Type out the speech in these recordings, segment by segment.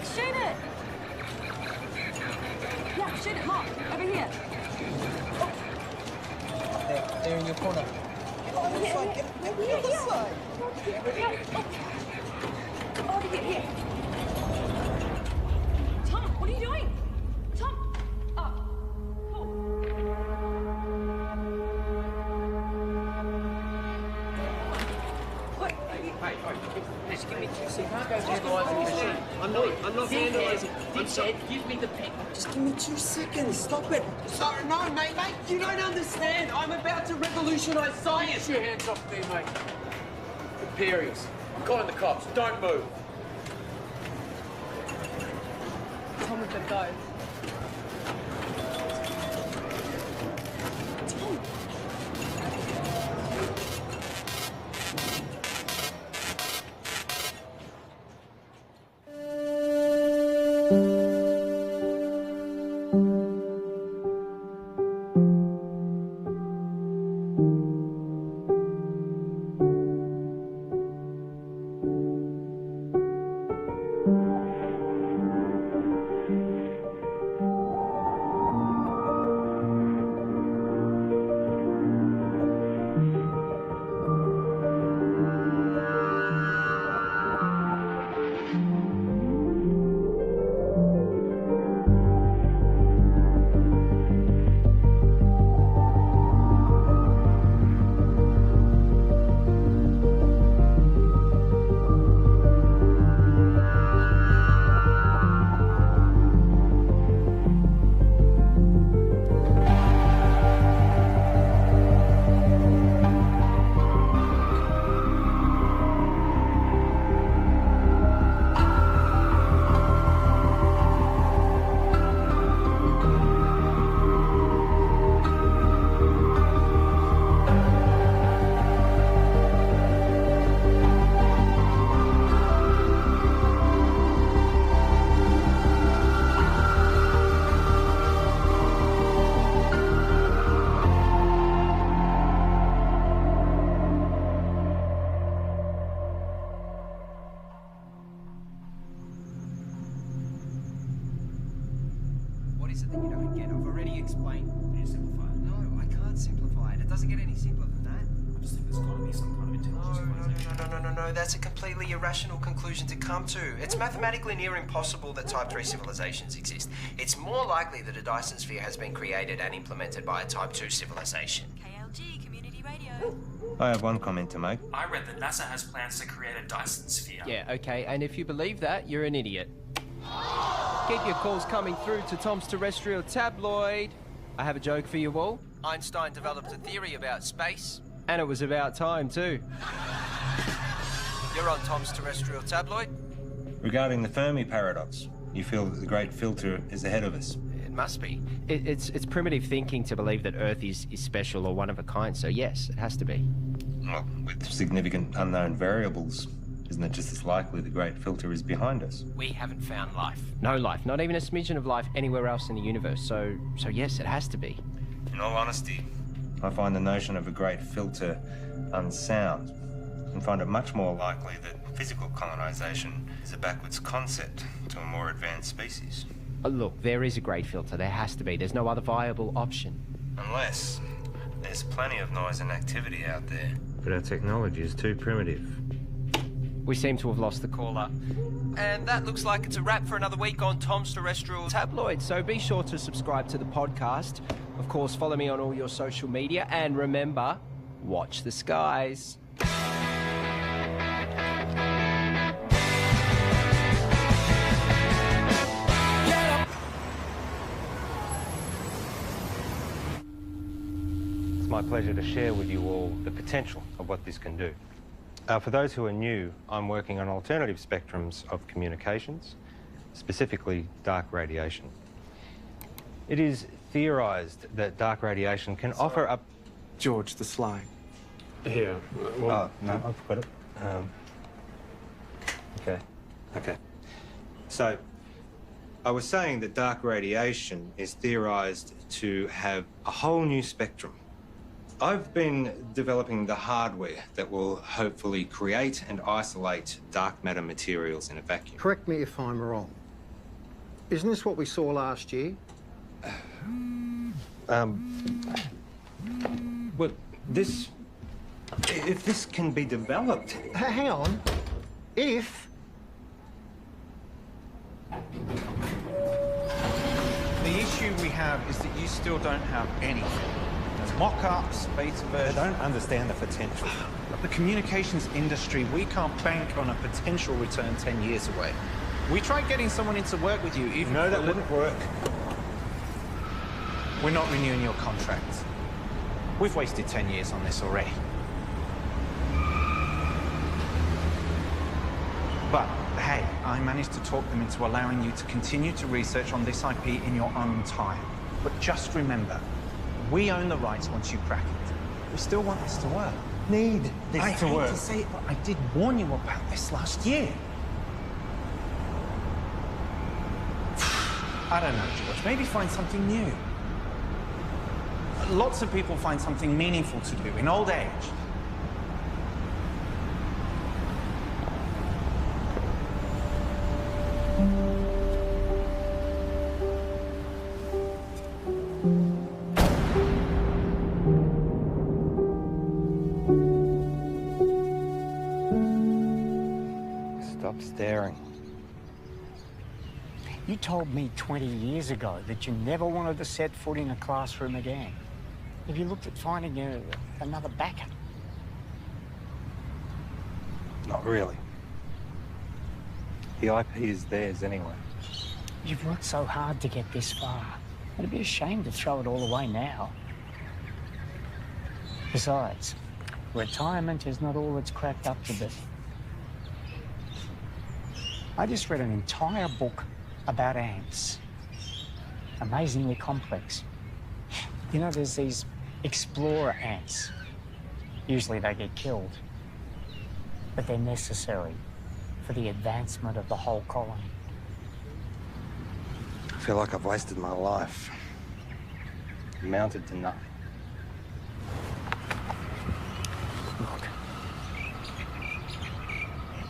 Quick, shoot it! Yeah, shoot it, Mark. Over here. There in your corner. Oh, This side, get maybe the other side. Oh, here. Tom, what are you doing? Tom! Oh, cool. Wait, Hey, just give me 2 seconds. You can't go vandalising the machine. I'm not vandalising. I'm sorry. Give me the pen. Just give me 2 seconds. Stop it. Sorry, no, mate. You don't understand. I'm about to revolutionise science. Get your hands off me, mate. Imperials. I'm calling the cops. Don't move. Tom, we've got to go. Tom! What is it that you don't get? I've already explained. Can you simplify it? No, I can't simplify it. It doesn't get any simpler than that. I just think there's got to be some kind of intelligence. No. That's a completely irrational conclusion to come to. It's mathematically near impossible that Type 3 civilizations exist. It's more likely that a Dyson sphere has been created and implemented by a Type 2 civilization. KLG Community Radio. I have one comment to make. I read that NASA has plans to create a Dyson sphere. Yeah, okay, and if you believe that, you're an idiot. Keep your calls coming through to Tom's Terrestrial Tabloid. I have a joke for you all. Einstein developed a theory about space. And it was about time, too. You're on Tom's Terrestrial Tabloid? Regarding the Fermi paradox, you feel that the great filter is ahead of us. It must be. It's primitive thinking to believe that Earth is special or one of a kind, so yes, it has to be. Well, with significant unknown variables, isn't it just as likely the great filter is behind us? We haven't found life. No life, not even a smidgen of life anywhere else in the universe, so yes, it has to be. In all honesty, I find the notion of a great filter unsound and find it much more likely that physical colonization is a backwards concept to a more advanced species. Look, there is a great filter. There has to be. There's no other viable option. Unless there's plenty of noise and activity out there. But our technology is too primitive. We seem to have lost the caller. And that looks like it's a wrap for another week on Tom's Terrestrial Tabloid, so be sure to subscribe to the podcast. Of course, follow me on all your social media, and remember, watch the skies. It's my pleasure to share with you all the potential of what this can do. For those who are new, I'm working on alternative spectrums of communications, specifically dark radiation. It is theorized that dark radiation can offer up... George the Sly. Here. Oh, no, I've got it. Okay. So, I was saying that dark radiation is theorized to have a whole new spectrum. I've been developing the hardware that will hopefully create and isolate dark matter materials in a vacuum. Correct me if I'm wrong, Isn't this what we saw last year? Well, this... If this can be developed... Hang on. If... The issue we have is that you still don't have anything. There's mock-ups, beta versions. I don't understand the potential. The communications industry, we can't bank on a potential return 10 years away. We tried getting someone in to work with you, even... No, that wouldn't work. We're not renewing your contract. We've wasted 10 years on this already. But, hey, I managed to talk them into allowing you to continue to research on this IP in your own time. But just remember, we own the rights once you crack it. We still want this to work. Need this I to hate work. to say it, but I did warn you about this last year. I don't know, George. Maybe find something new. Lots of people find something meaningful to do in old age. Stop staring. You told me 20 years ago that you never wanted to set foot in a classroom again. Have you looked at finding another backup? Not really. The IP is theirs anyway. You've worked so hard to get this far. It'd be a shame to throw it all away now. Besides, retirement is not all it's cracked up to be. I just read an entire book about ants. Amazingly complex. You know, there's these explorer ants. Usually they get killed, but they're necessary for the advancement of the whole colony. I feel like I've wasted my life. Amounted to nothing. Look.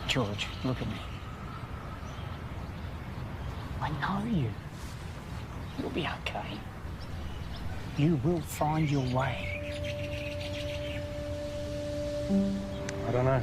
George, look at me. I know you. You'll be okay. You will find your way. I don't know.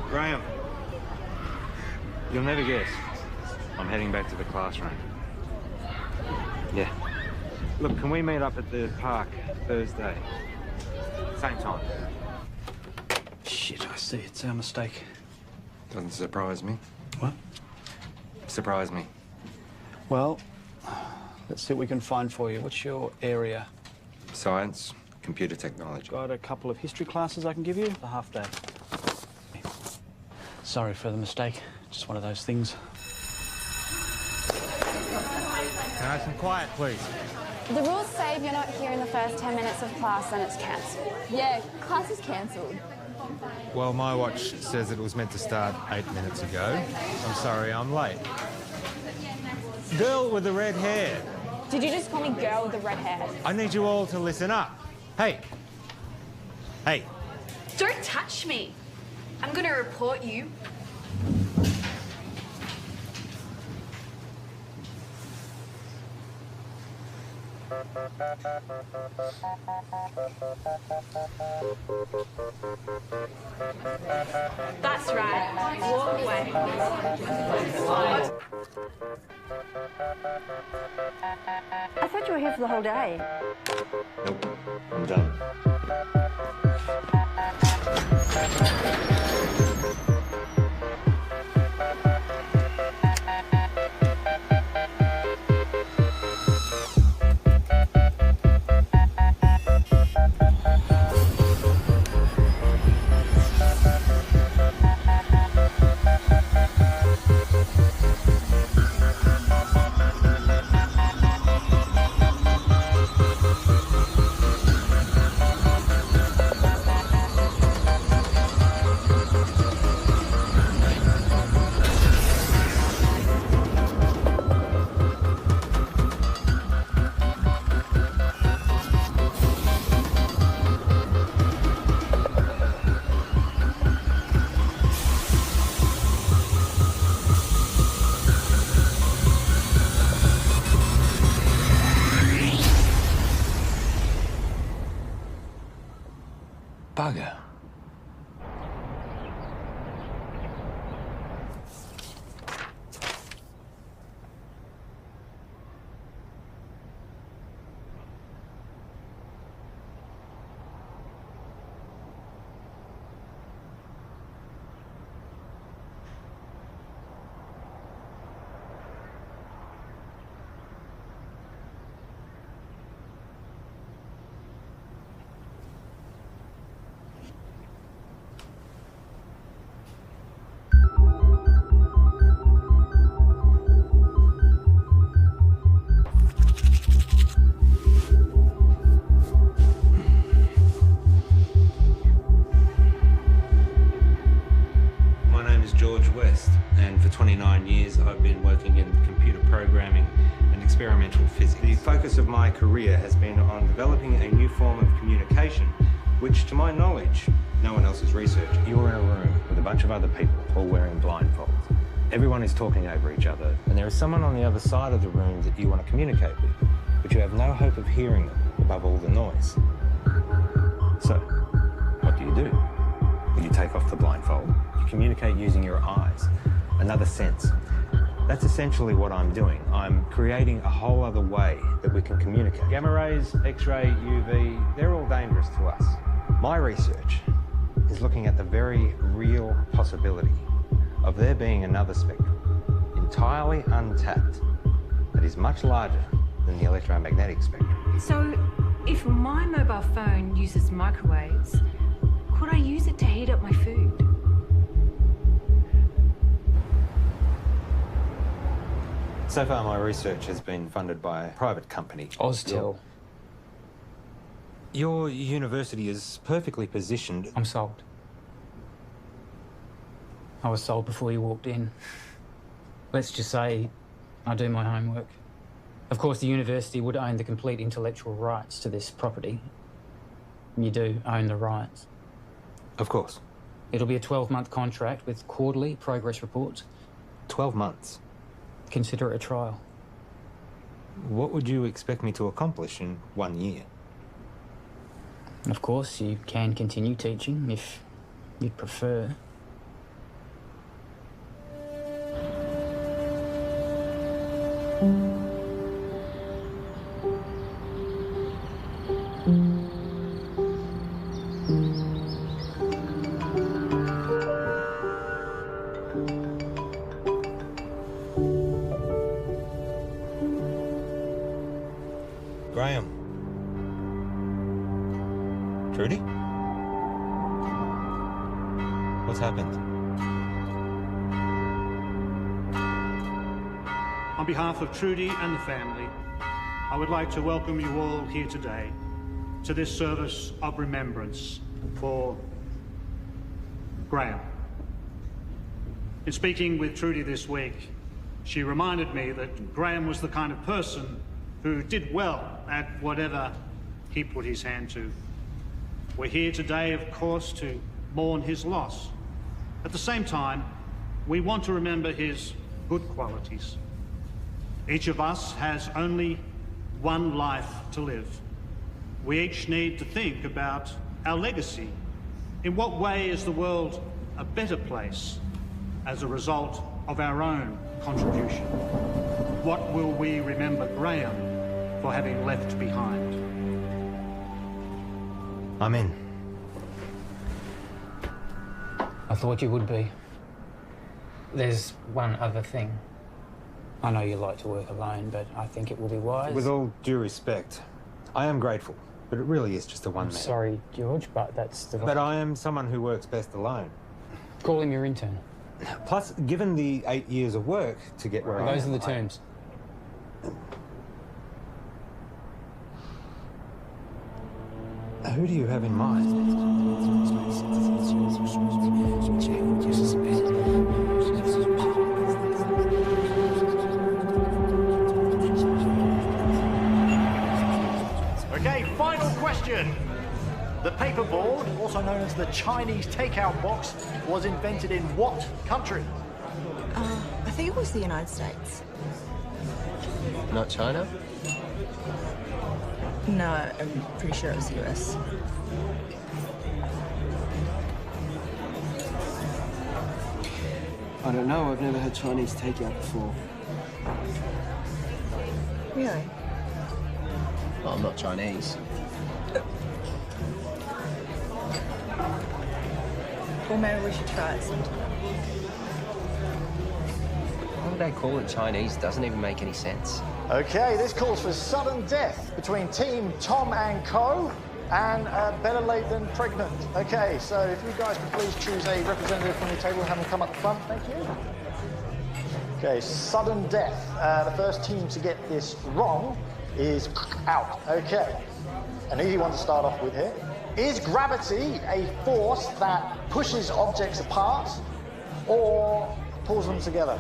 Graham, you'll never guess. I'm heading back to the classroom. Yeah. Look, can we meet up at the park Thursday? Same time. Shit, I see. It's our mistake. Doesn't surprise me. What? Surprise me. Well, let's see what we can find for you. What's your area? Science, computer technology. Got a couple of history classes I can give you. A half day. Sorry for the mistake. Just one of those things. Can I have some quiet, please? The rules say if you're not here in the first 10 minutes of class, then it's cancelled. Yeah, class is cancelled. Well, my watch says it was meant to start 8 minutes ago. I'm sorry, I'm late. Girl with the red hair. Did you just call me girl with the red hair? I need you all to listen up. Hey. Hey. Don't touch me. I'm gonna report you. That's right. Walk away. I thought you were here for the whole day. Nope, I'm done. Bugger. And for 29 years, I've been working in computer programming and experimental physics. The focus of my career has been on developing a new form of communication, which, to my knowledge, no one else has researched. You're in a room with a bunch of other people, all wearing blindfolds. Everyone is talking over each other, and there is someone on the other side of the room that you want to communicate with, but you have no hope of hearing them above all the noise. So, what do? When you take off the blindfold, you communicate using your eyes, another sense. That's essentially what I'm doing. I'm creating a whole other way that we can communicate. Gamma rays, X-ray, UV, they're all dangerous to us. My research is looking at the very real possibility of there being another spectrum, entirely untapped, that is much larger than the electromagnetic spectrum. So, if my mobile phone uses microwaves, could I use it to heat up my food? So far, my research has been funded by a private company. Oztel. Your university is perfectly positioned. I'm sold. I was sold before you walked in. Let's just say I do my homework. Of course, the university would own the complete intellectual rights to this property. You do own the rights. Of course. It'll be a 12-month contract with quarterly progress reports. 12 months? Consider it a trial. What would you expect me to accomplish in 1 year? Of course, you can continue teaching if you'd prefer. Graham. Trudy? What's happened? On behalf of Trudy and the family, I would like to welcome you all here today to this service of remembrance for Graham. In speaking with Trudy this week, she reminded me that Graham was the kind of person who did well at whatever he put his hand to. We're here today, of course, to mourn his loss. At the same time, we want to remember his good qualities. Each of us has only one life to live. We each need to think about our legacy. In what way is the world a better place as a result of our own contribution? What will we remember Graham for having left behind? I'm in. I thought you would be. There's one other thing. I know you like to work alone, but I think it will be wise. With all due respect, I am grateful, but it really is just a one-man. Sorry, George, but that's the... But I am someone who works best alone. Call him your intern. Plus, given the 8 years of work to get where I am... Those are the terms. Who do you have in mind? Okay, final question. The paperboard, also known as the Chinese takeout box, was invented in what country? I think it was the United States. Not China? No, I'm pretty sure it was the US. I don't know. I've never had Chinese takeout before. Really? Well, I'm not Chinese. Well, maybe we should try it sometime. Why would they call it Chinese? Doesn't even make any sense. Okay, this calls for sudden death between Team Tom and Co. and better late than pregnant. Okay, so if you guys could please choose a representative from your table and have them come up the front, thank you. Okay, sudden death. The first team to get this wrong is out. Okay, an easy one to start off with here. Is gravity a force that pushes objects apart or pulls them together?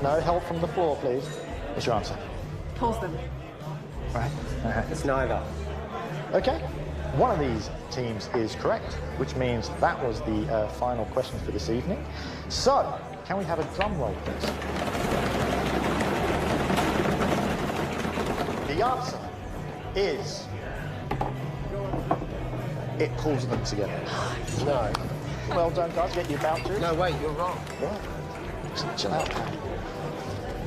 No, help from the floor, please. What's your answer? Pulls them. Right. It's neither. Okay. One of these teams is correct, which means that was the final question for this evening. So, can we have a drum roll, please? The answer is... it pulls them together. No. Well done, guys. Get your vouchers. No, wait, you're wrong. Right. Chill out.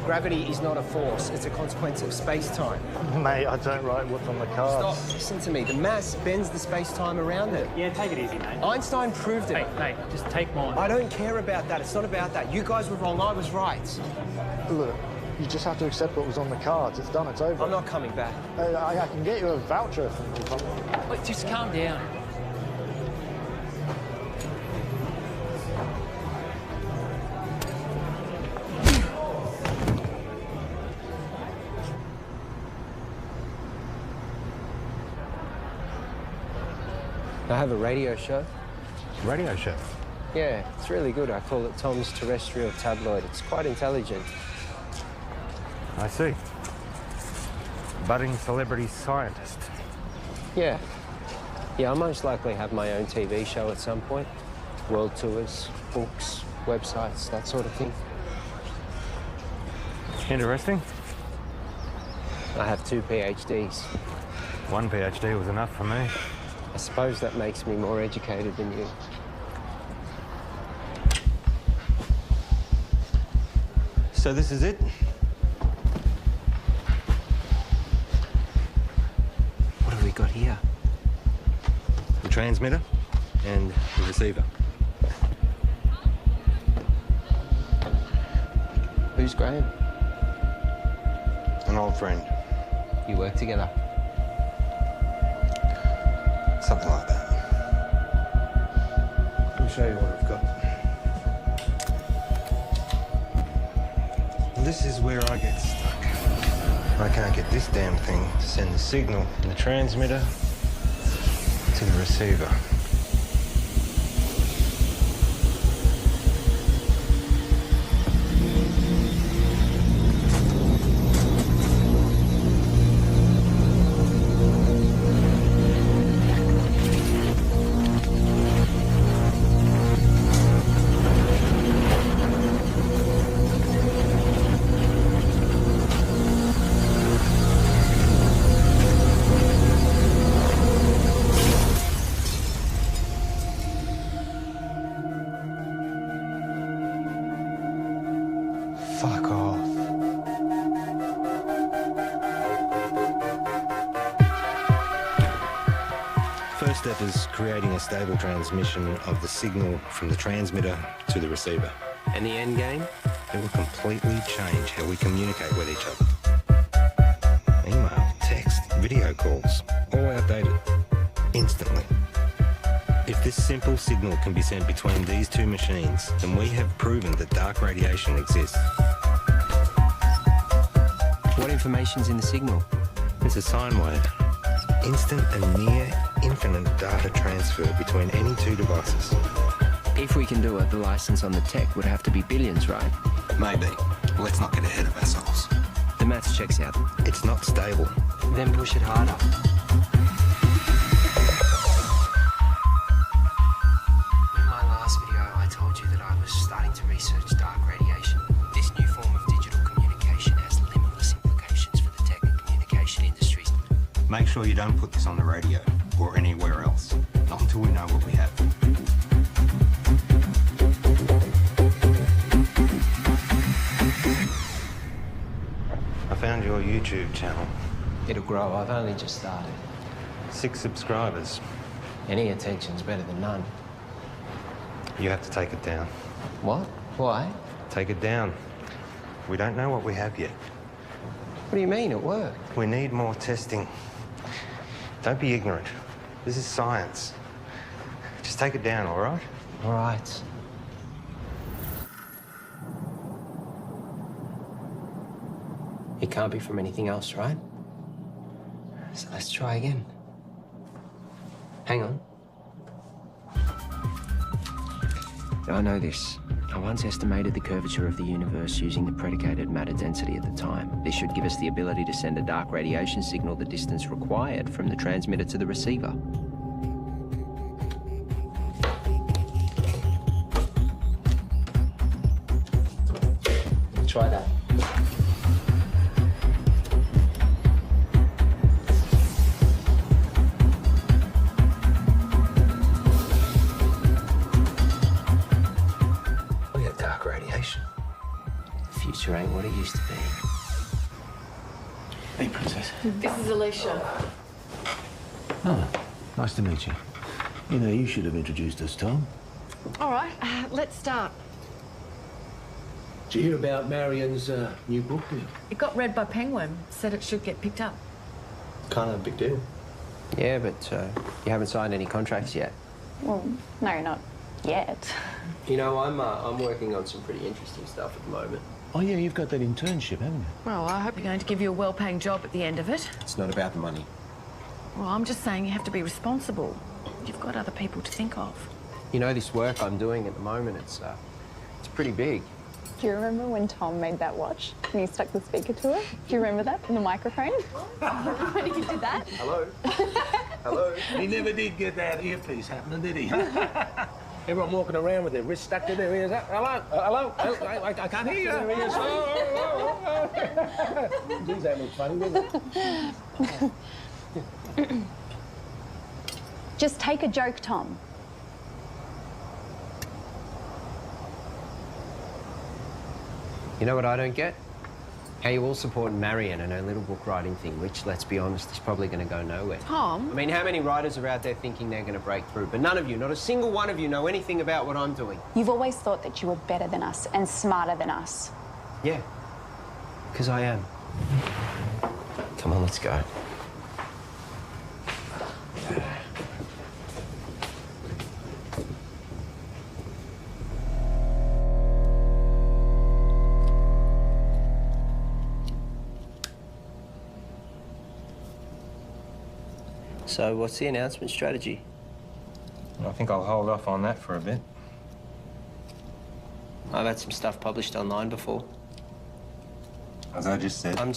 Gravity is not a force, it's a consequence of space-time. Mate, I don't write what's on the cards. Stop, listen to me. The mass bends the space-time around it. Yeah, take it easy, mate. Einstein proved it. Hey, just take mine. I don't care about that. It's not about that. You guys were wrong, I was right. Look, you just have to accept what was on the cards. It's done, it's over. I'm not coming back. I can get you a voucher from the... Wait, just calm down. I have a radio show. Radio show? Yeah, it's really good. I call it Tom's Terrestrial Tabloid. It's quite intelligent. I see. Budding celebrity scientist. Yeah. Yeah, I'll most likely have my own TV show at some point. World tours, books, websites, that sort of thing. Interesting. I have 2 PhDs. One PhD was enough for me. I suppose that makes me more educated than you. So this is it? What have we got here? The transmitter and the receiver. Who's Graham? An old friend. You work together? Something like that. Let me show you what I've got. This is where I get stuck. I can't get this damn thing to send the signal from the transmitter to the receiver. Fuck off. First step is creating a stable transmission of the signal from the transmitter to the receiver. And the end game? It will completely change how we communicate with each other. Email, text, video calls, all outdated, instantly. If this simple signal can be sent between these two machines, then we have proven that dark radiation exists. What information's in the signal? It's a sine wave. Instant and near infinite data transfer between any two devices. If we can do it, the license on the tech would have to be billions, right? Maybe. Let's not get ahead of ourselves. The maths checks out. It's not stable. Then push it harder. In my last video, I told you that I was starting to research dark radiation. This new form of digital communication has limitless implications for the tech and communication industries. Make sure you don't put this on the radio or anywhere else. Not until we know what we have. I found your YouTube channel. It'll grow. I've only just started. 6 subscribers. Any attention's better than none. You have to take it down. What? Why? Take it down. We don't know what we have yet. What do you mean? It worked. We need more testing. Don't be ignorant. This is science. Just take it down, all right? All right. It can't be from anything else, right? So let's try again. Hang on. I know this. I once estimated the curvature of the universe using the predicated matter density at the time. This should give us the ability to send a dark radiation signal the distance required from the transmitter to the receiver. Try that. Look at dark radiation. The future ain't what it used to be. Hey, Princess. This is Alicia. Oh, nice to meet you. You know, you should have introduced us, Tom. All right, let's start. Did you hear about Marion's new book? It got read by Penguin. Said it should get picked up. Kind of a big deal. Yeah, but you haven't signed any contracts yet. Well, no, not yet. You know, I'm working on some pretty interesting stuff at the moment. Oh, yeah, you've got that internship, haven't you? Well, I hope you're going to give you a well-paying job at the end of it. It's not about the money. Well, I'm just saying you have to be responsible. You've got other people to think of. You know, this work I'm doing at the moment, it's pretty big. Do you remember when Tom made that watch and he stuck the speaker to it? Do you remember that from the microphone? When he did that? Hello? Hello? He never did get that earpiece happening, did he? Everyone walking around with their wrists stuck to their ears. Hello? Hello? I can't hear you. Geez, that looks funny, doesn't it? Just take a joke, Tom. You know what I don't get? How you all support Marion and her little book writing thing, which, let's be honest, is probably going to go nowhere. Tom? I mean, how many writers are out there thinking they're going to break through? But none of you, not a single one of you, know anything about what I'm doing. You've always thought that you were better than us and smarter than us. Yeah, because I am. Come on, let's go. So, what's the announcement strategy? I think I'll hold off on that for a bit. I've had some stuff published online before. As I just said. I'm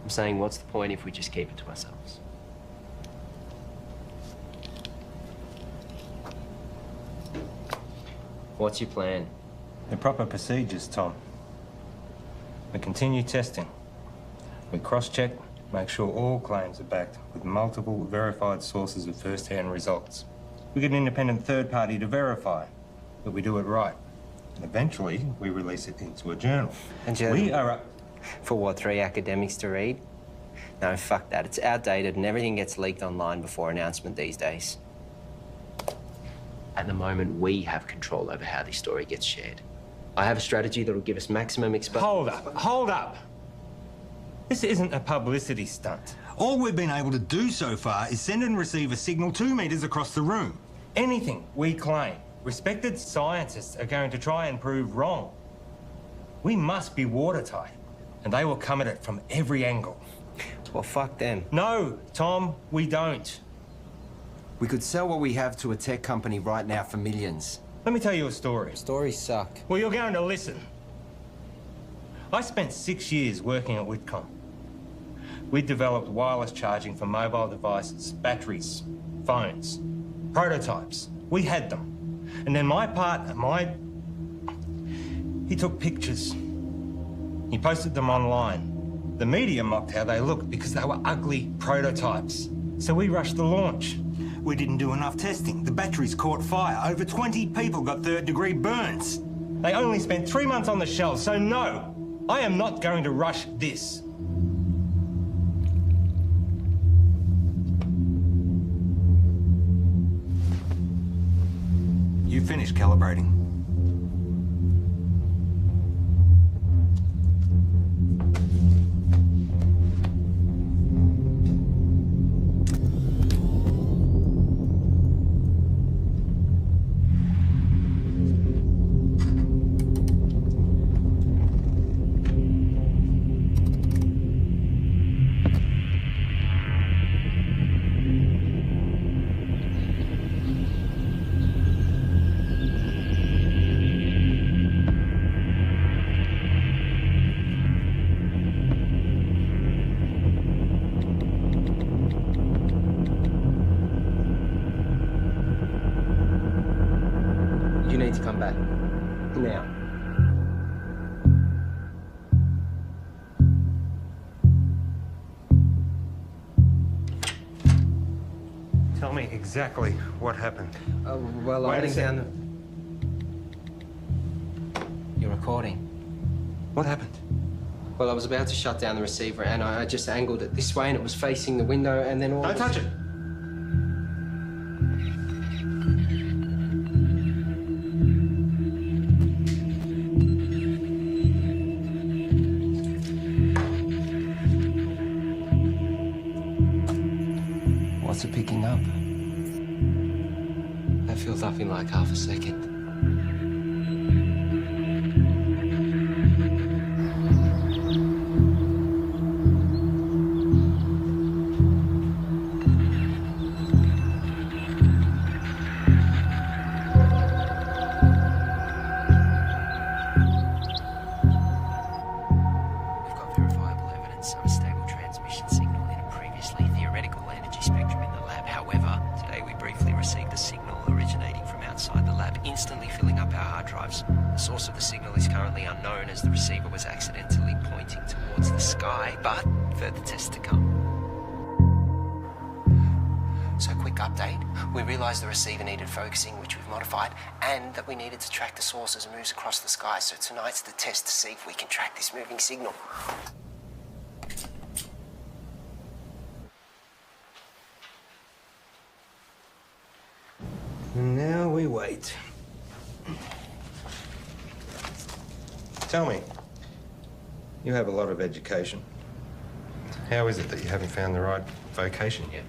saying, what's the point if we just keep it to ourselves? What's your plan? The proper procedures, Tom. We continue testing. We cross-check, make sure all claims are backed with multiple verified sources of first-hand results. We get an independent third party to verify that we do it right. Eventually, we release it into a journal. A journal? We are For what, 3 academics to read? No, fuck that. It's outdated and everything gets leaked online before announcement these days. At the moment, we have control over how this story gets shared. I have a strategy that'll give us maximum exposure. Hold up. This isn't a publicity stunt. All we've been able to do so far is send and receive a signal 2 meters across the room. Anything we claim, respected scientists are going to try and prove wrong. We must be watertight, and they will come at it from every angle. Well, fuck them. No, Tom, we don't. We could sell what we have to a tech company right now for millions. Let me tell you a story. Stories suck. Well, you're going to listen. I spent 6 years working at Whitcomb. We developed wireless charging for mobile devices, batteries, phones, prototypes. We had them. And then my partner, he took pictures. He posted them online. The media mocked how they looked because they were ugly prototypes. So we rushed the launch. We didn't do enough testing. The batteries caught fire. Over 20 people got third-degree burns. They only spent 3 months on the shelf, so no, I am not going to rush this. You finished calibrating. You need to come back. Now. Tell me exactly what happened. Well, Wait I a think sec. down the... You're recording. What happened? Well, I was about to shut down the receiver and I just angled it this way and it was facing the window and then all... Don't touch it. What's it picking up? That feels up in like half a second. We've got verifiable evidence of a stable transmission signal in a previously theoretical energy spectrum in the lab. However, today we briefly received a signal originating from outside the lab, instantly filling up our hard drives. The source of the signal is currently unknown as the receiver was accidentally pointing towards the sky, but further tests to come. So, quick update. We realised the receiver needed focusing, which we've modified, and that we needed to track the source as it moves across the sky. So tonight's the test to see if we can track this moving signal. And now we wait. Tell me, you have a lot of education. How is it that you haven't found the right vocation yet?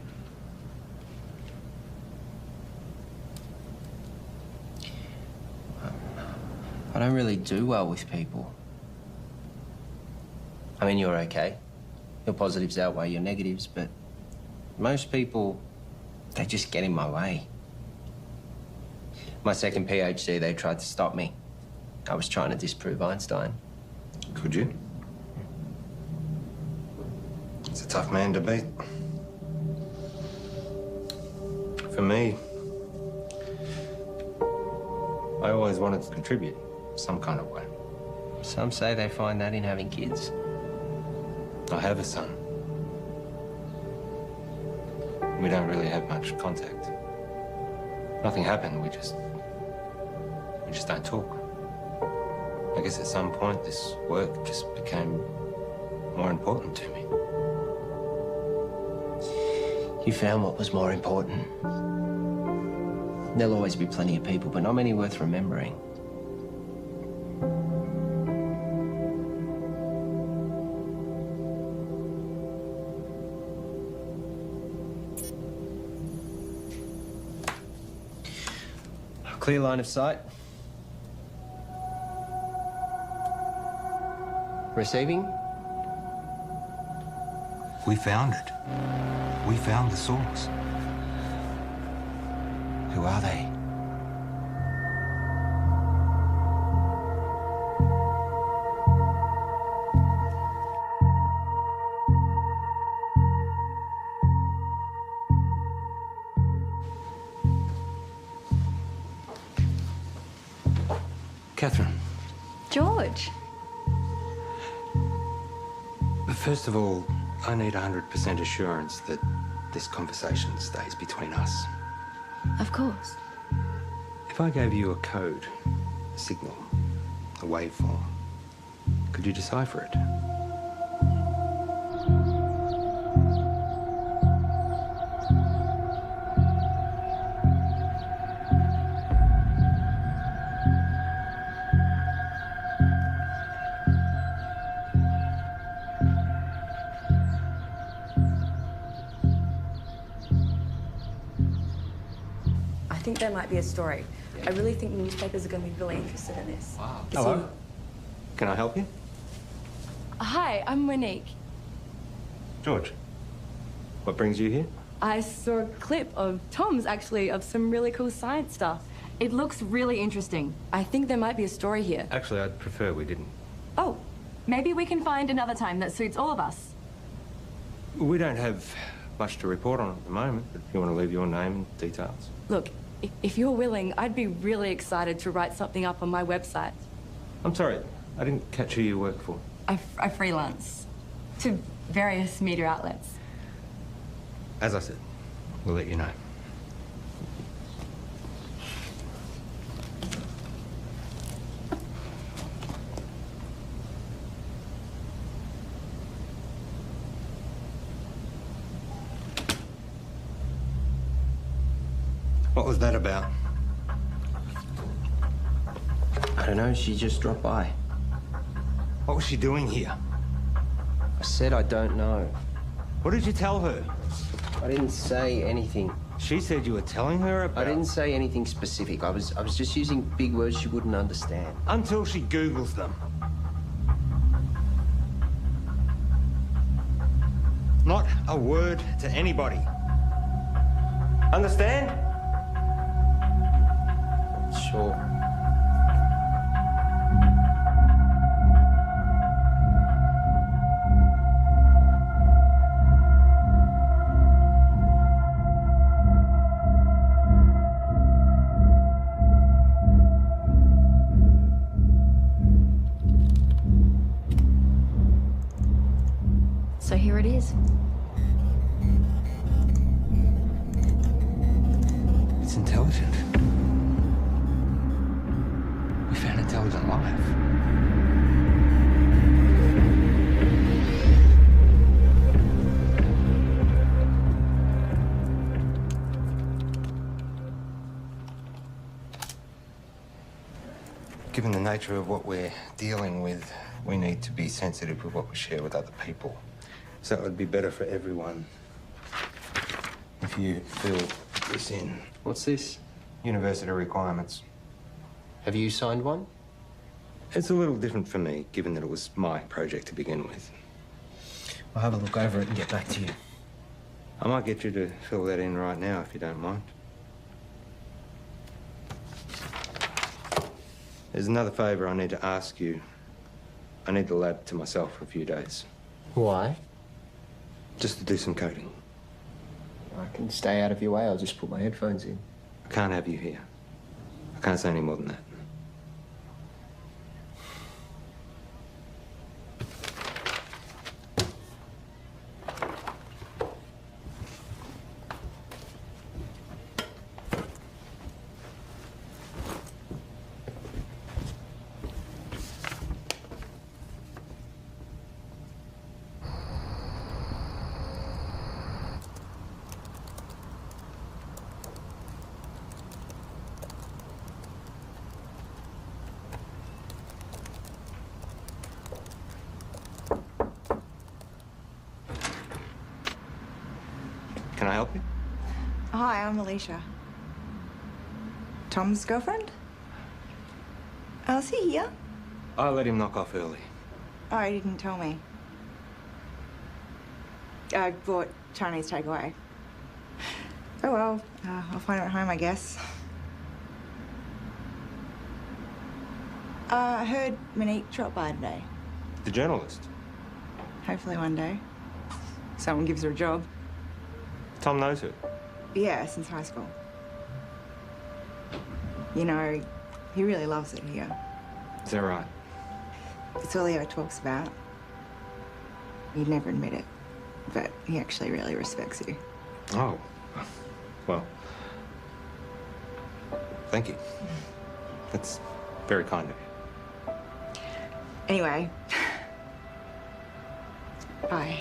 I don't really do well with people. I mean, you're okay. Your positives outweigh your negatives, but most people, they just get in my way. My second PhD, they tried to stop me. I was trying to disprove Einstein. Could you? It's a tough man to beat. For me, I always wanted to contribute some kind of way. Some say they find that in having kids. I have a son. We don't really have much contact. Nothing happened, we just don't talk. I guess at some point this work just became more important to me. You found what was more important. There'll always be plenty of people, but not many worth remembering. Clear line of sight. Receiving? We found it. We found the source. Who are they? Catherine. George. First of all, I need 100% assurance that this conversation stays between us. Of course. If I gave you a code, a signal, a waveform, could you decipher it? I think there might be a story. I really think newspapers are going to be really interested in this. Wow. It's Hello. Can I help you? Hi, I'm Monique. George. What brings you here? I saw a clip of Tom's, actually, of some really cool science stuff. It looks really interesting. I think there might be a story here. Actually, I'd prefer we didn't. Oh, maybe we can find another time that suits all of us. We don't have much to report on at the moment, but if you want to leave your name and details. Look, if you're willing, I'd be really excited to write something up on my website. I'm sorry, I didn't catch who you work for. I freelance to various media outlets. As I said, we'll let you know. What was that about? I don't know, she just dropped by. What was she doing here? I said I don't know. What did you tell her? I didn't say anything. She said you were telling her about... I didn't say anything specific. I was just using big words she wouldn't understand. Until she Googles them. Not a word to anybody. Understand? Sure. So here it is. It's intelligent. We found intelligent life. Given the nature of what we're dealing with, we need to be sensitive with what we share with other people. So it would be better for everyone if you fill this in. What's this? University requirements. Have you signed one? It's a little different for me, given that it was my project to begin with. I'll have a look over it and get back to you. I might get you to fill that in right now, if you don't mind. There's another favour I need to ask you. I need the lab to myself for a few days. Why? Just to do some coding. I can stay out of your way. I'll just put my headphones in. I can't have you here. I can't say any more than that. I help you? Hi, I'm Alicia. Tom's girlfriend? Oh, is he here? I let him knock off early. Oh, he didn't tell me. I bought Chinese takeaway. Oh well, I'll find him at home, I guess. I heard Monique dropped by today. The journalist? Hopefully one day. Someone gives her a job. Tom knows her. Yeah, since high school. You know, he really loves it here. Is that right? It's all he ever talks about. He'd never admit it, but he actually really respects you. Oh. Well. Thank you. That's very kind of you. Anyway. Bye.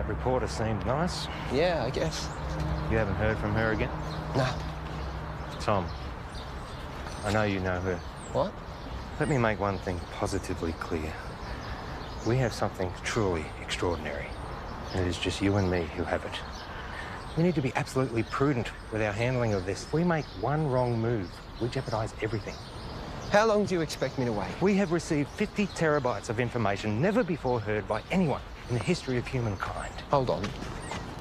Reporter seemed nice. Yeah, I guess. You haven't heard from her again? No. Tom, I know you know her. What? Let me make one thing positively clear. We have something truly extraordinary, and it is just you and me who have it. We need to be absolutely prudent with our handling of this. If we make one wrong move, we jeopardize everything. How long do you expect me to wait? We have received 50 terabytes of information never before heard by anyone in the history of humankind. Hold on.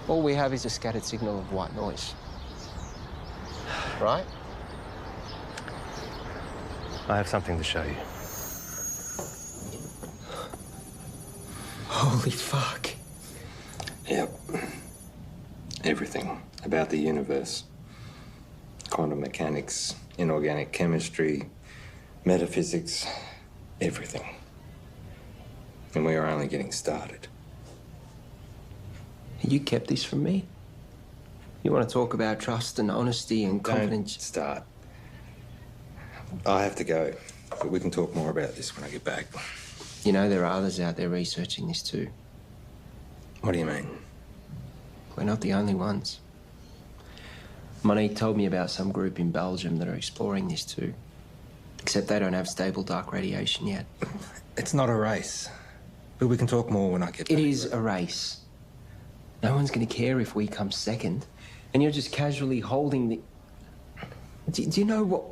All we have is a scattered signal of white noise. Right? I have something to show you. Holy fuck. Yep. Everything about the universe. Quantum mechanics, inorganic chemistry, metaphysics, everything. And we are only getting started. You kept this from me? You want to talk about trust and honesty and confidence? Don't start. I have to go, but we can talk more about this when I get back. You know, there are others out there researching this too. What do you mean? We're not the only ones. Monique told me about some group in Belgium that are exploring this too. Except they don't have stable dark radiation yet. It's not a race. But we can talk more when I get back. It is a race. No one's going to care if we come second. And you're just casually holding the... Do you know what...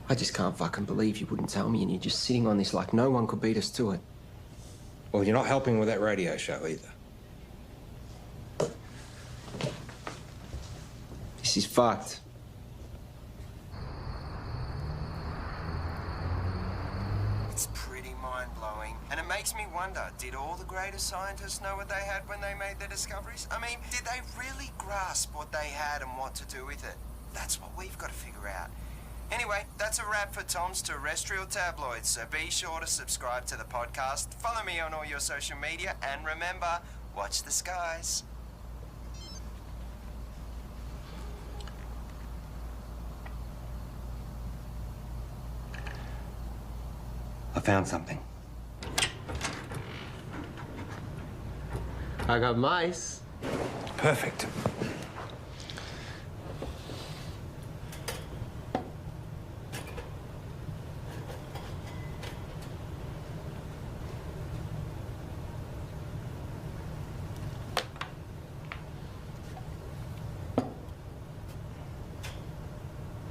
I just can't fucking believe you wouldn't tell me and you're just sitting on this like no one could beat us to it. Well, you're not helping with that radio show either. This is fucked. It's pretty mind-blowing. And it makes me wonder, did all the greatest scientists know what they had when they made their discoveries? I mean, did they really grasp what they had and what to do with it? That's what we've got to figure out. Anyway, that's a wrap for Tom's Terrestrial Tabloids, so be sure to subscribe to the podcast, follow me on all your social media, and remember, watch the skies. I found something. I got mice. Perfect.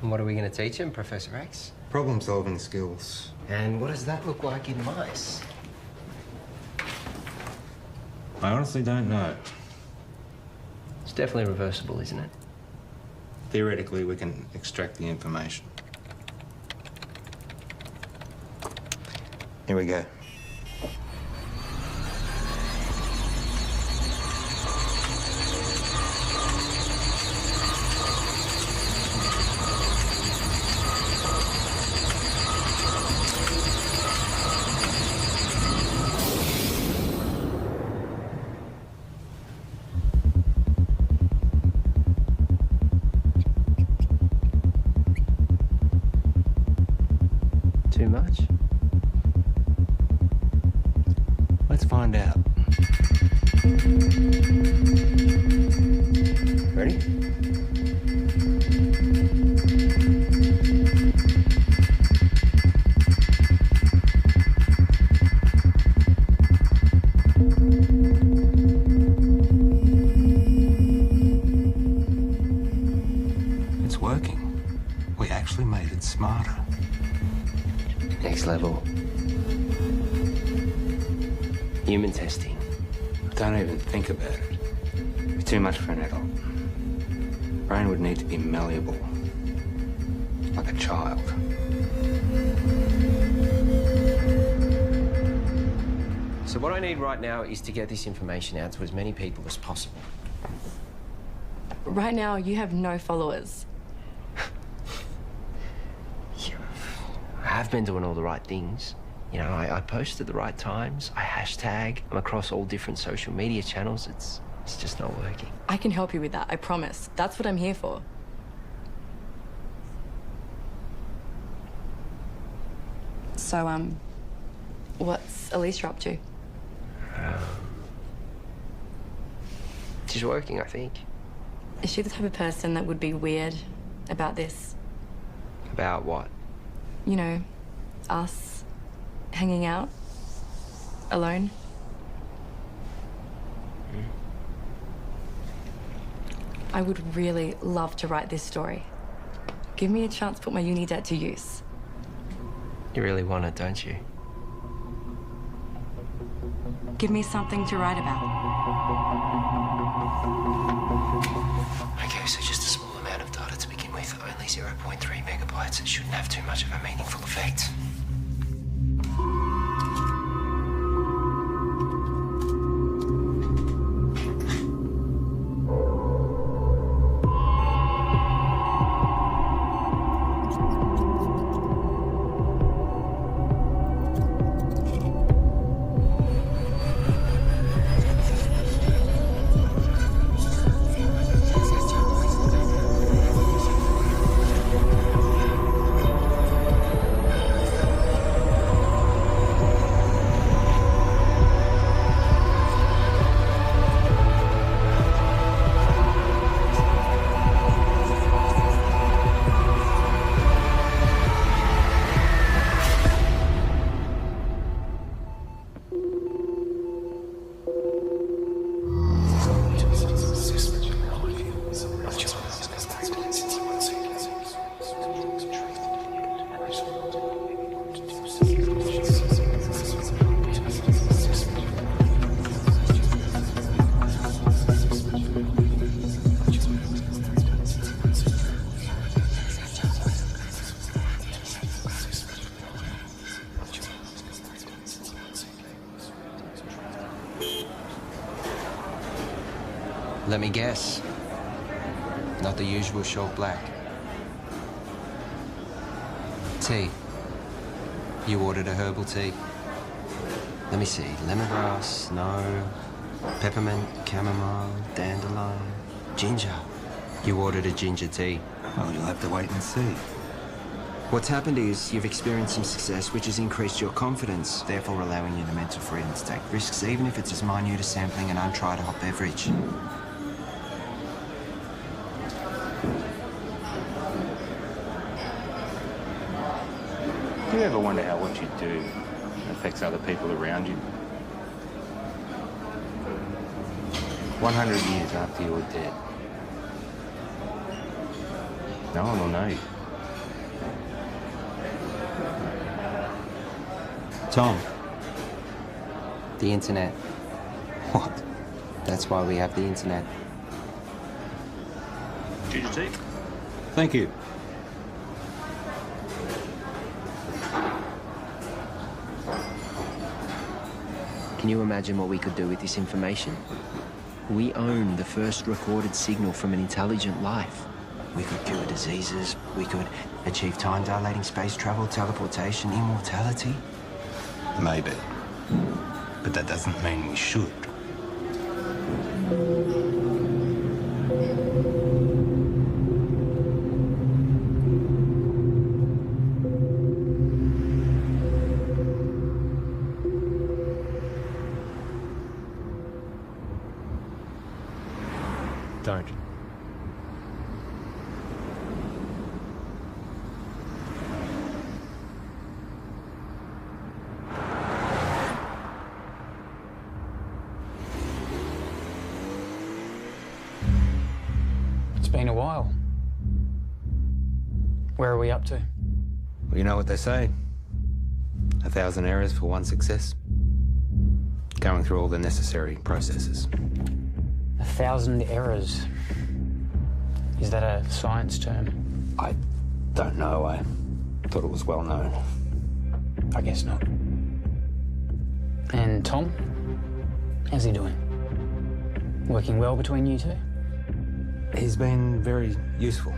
And what are we going to teach him, Professor X? Problem-solving skills. And what does that look like in mice? I honestly don't know. It's definitely reversible, isn't it? Theoretically, we can extract the information. Here we go. much? Let's find out. Ready? It's working. We actually made it smarter. Next level. Human testing. Don't even think about it. It's too much for an adult. Brain would need to be malleable. Like a child. So what I need right now is to get this information out to as many people as possible. Right now, you have no followers. I have been doing all the right things. You know, I post at the right times, I hashtag, I'm across all different social media channels. It's just not working. I can help you with that, I promise. That's what I'm here for. So, what's Alicia up to? She's working, I think. Is she the type of person that would be weird about this? About what? You know, us hanging out alone? I would really love to write this story. Give me a chance to put my uni debt to use. You really want it, don't you? Give me something to write about. Okay, so just a small amount of data to begin with. Only 0.3 megabytes. It shouldn't have too much of a meaningful effect. Let me guess. Not the usual short black. Tea. You ordered a herbal tea. Let me see. Lemongrass, no. Peppermint, chamomile, dandelion, ginger. You ordered a ginger tea. Well, you'll have to wait and see. What's happened is you've experienced some success, which has increased your confidence, therefore allowing you the mental freedom to take risks, even if it's as minute as sampling an untried hot beverage. Do you ever wonder how what you do affects other people around you? 100 years after you're dead, no one will know you. Tom. The internet. What? That's why we have the internet. Ginger tea? Thank you. Can you imagine what we could do with this information? We own the first recorded signal from an intelligent life. We could cure diseases, we could achieve time-dilating space travel, teleportation, immortality. Maybe. But that doesn't mean we should. don't. It's been a while. Where are we up to? Well, you know what they say. 1,000 errors for one success. Going through all the necessary processes. 1,000 errors. Is that a science term? I don't know. I thought it was well known. I guess not. And Tom? How's he doing? Working well between you two? He's been very useful.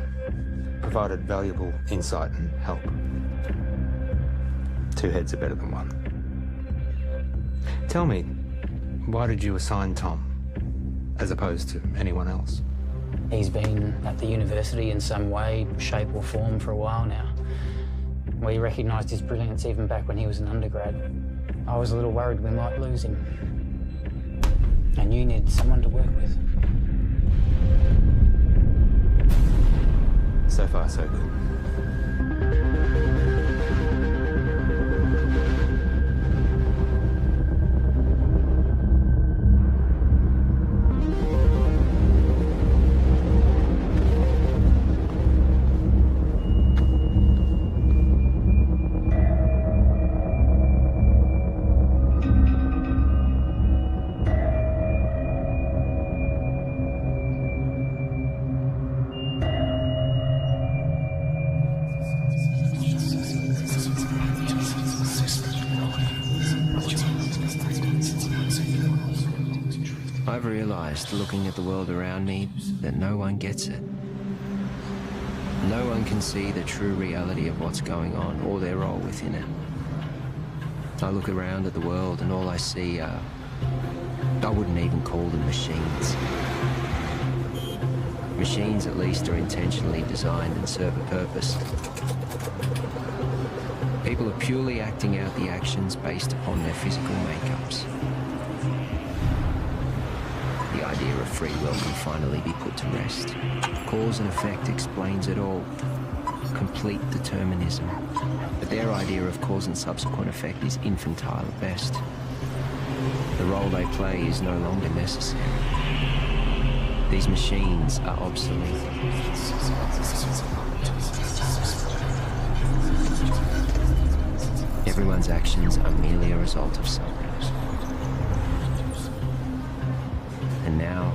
Provided valuable insight and help. Two heads are better than one. Tell me, why did you assign Tom as opposed to anyone else? He's been at the university in some way, shape or form for a while now. We recognised his brilliance even back when he was an undergrad. I was a little worried we might lose him. And you needed someone to work with. So far, so good. I've realised, looking at the world around me, that no one gets it. No one can see the true reality of what's going on or their role within it. I look around at the world and all I see are... I wouldn't even call them machines. Machines, at least, are intentionally designed and serve a purpose. People are purely acting out the actions based upon their physical makeups. The idea of free will can finally be put to rest. Cause and effect explains it all. Complete determinism. But their idea of cause and subsequent effect is infantile at best. The role they play is no longer necessary. These machines are obsolete. Everyone's actions are merely a result of something. And now,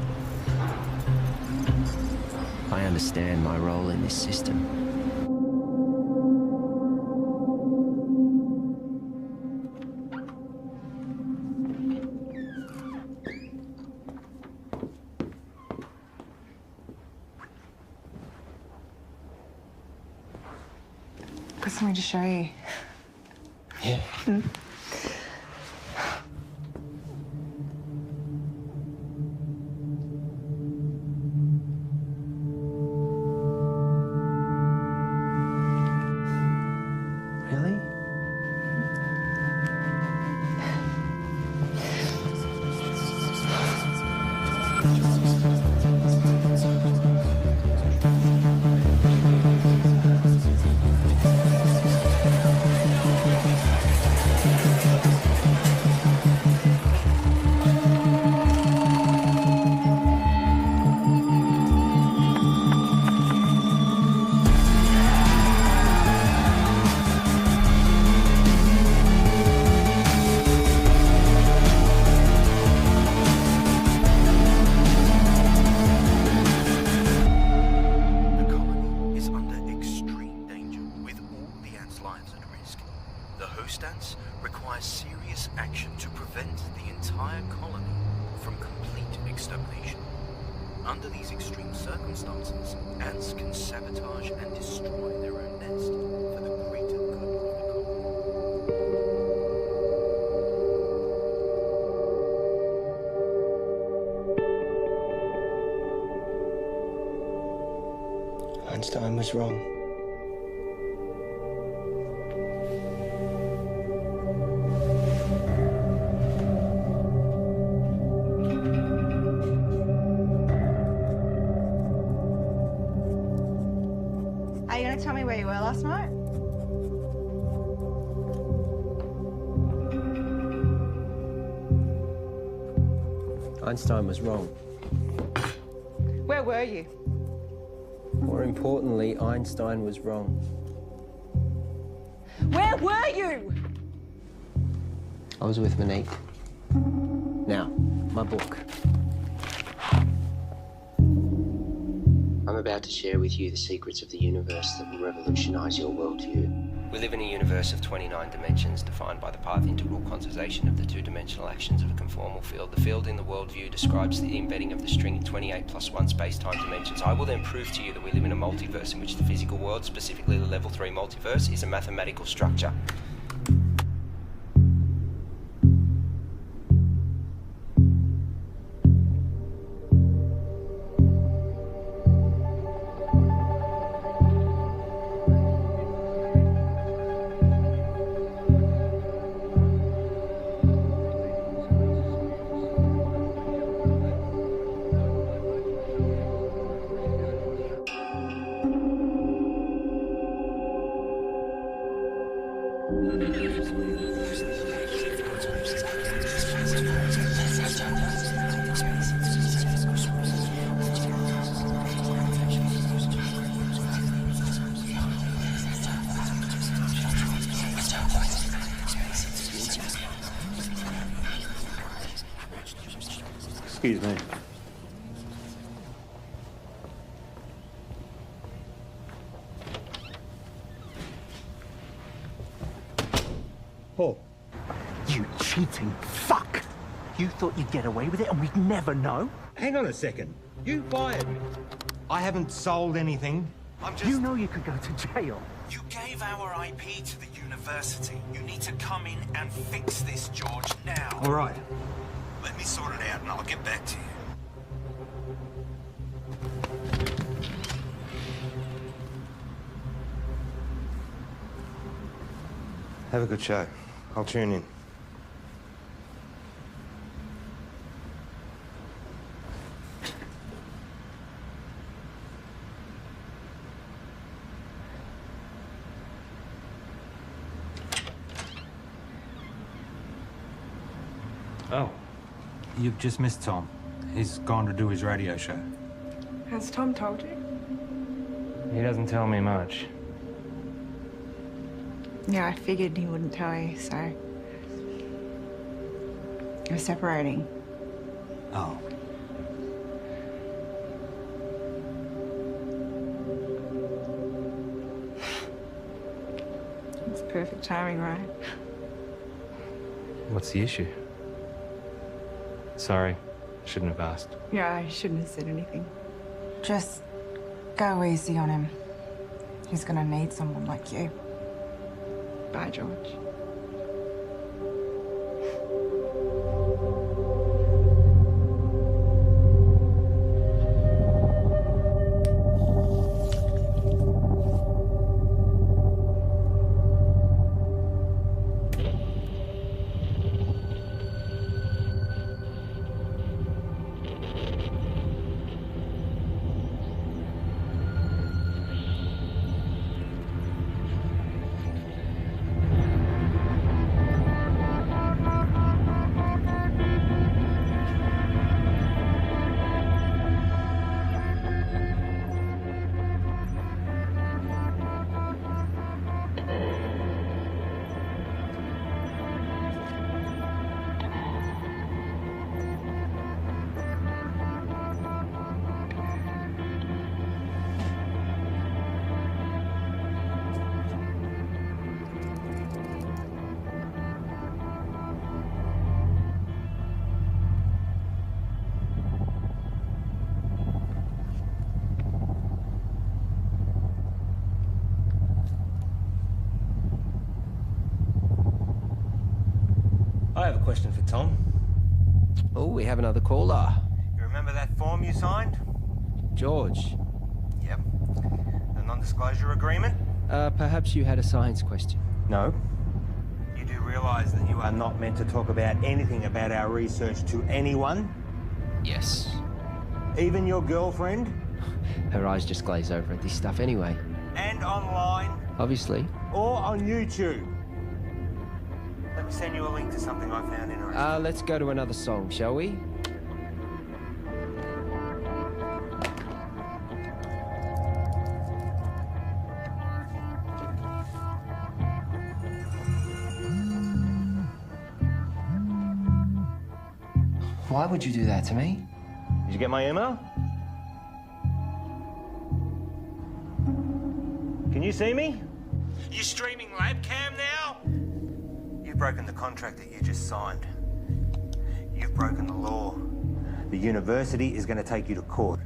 I understand my role in this system. Got something to show you. Yeah. Really? Under these extreme circumstances, ants can sabotage and destroy their own nest for the greater good of the colony. Einstein was wrong. where you were last night? Einstein was wrong. Where were you? More importantly, Einstein was wrong. Where were you? I was with Monique. Now, my book. I'm about to share with you the secrets of the universe that will revolutionize your worldview. We live in a universe of 29 dimensions defined by the path integral quantization of the two-dimensional actions of a conformal field. The field in the worldview describes the embedding of the string in 28 plus 1 space-time dimensions. I will then prove to you that we live in a multiverse in which the physical world, specifically the level 3 multiverse, is a mathematical structure. Excuse me. Paul. You cheating fuck! You thought you'd get away with it and we'd never know? Hang on a second. You fired me. I haven't sold anything. You know you could go to jail. You gave our IP to the university. You need to come in and fix this, George, now. All right. Let me sort it out and I'll get back to you. Have a good show. I'll tune in. Oh, you've just missed Tom. He's gone to do his radio show. Has Tom told you? He doesn't tell me much. Yeah, I figured he wouldn't tell you, so... We're separating. Oh. It's perfect timing, right? What's the issue? Sorry, shouldn't have asked. Yeah, I shouldn't have said anything. Just go easy on him. He's gonna need someone like you. Bye, George. I have a question for Tom. Oh, we have another caller. You remember that form you signed? George. Yep. The non-disclosure agreement? Perhaps you had a science question. No. You do realise that you are not meant to talk about anything about our research to anyone? Yes. Even your girlfriend? Her eyes just glaze over at this stuff anyway. and online. Obviously. Or on YouTube. Let me send you a link to something I found interesting. Let's go to another song, shall we? Why would you do that to me? Did you get my email? Can you see me? You streaming lab cam now? You've broken the contract that you just signed. You've broken the law. The university is going to take you to court.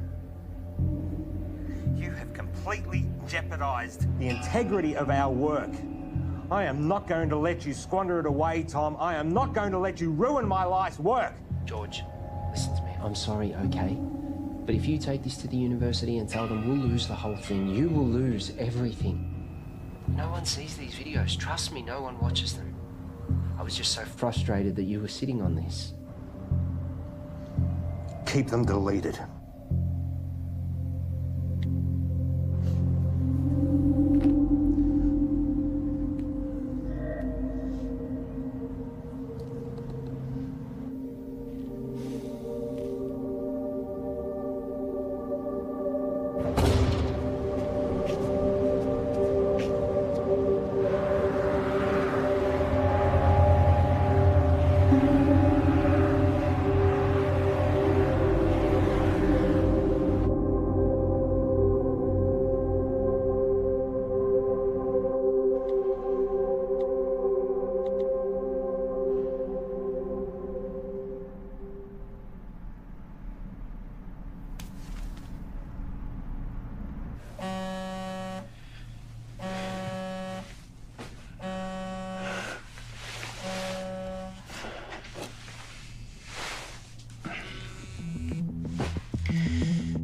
You have completely jeopardized the integrity of our work. I am not going to let you squander it away, Tom. I am not going to let you ruin my life's work. George, listen to me. I'm sorry, okay? But if you take this to the university and tell them we'll lose the whole thing, you will lose everything. No one sees these videos. Trust me, no one watches them. I was just so frustrated that you were sitting on this. Keep them deleted.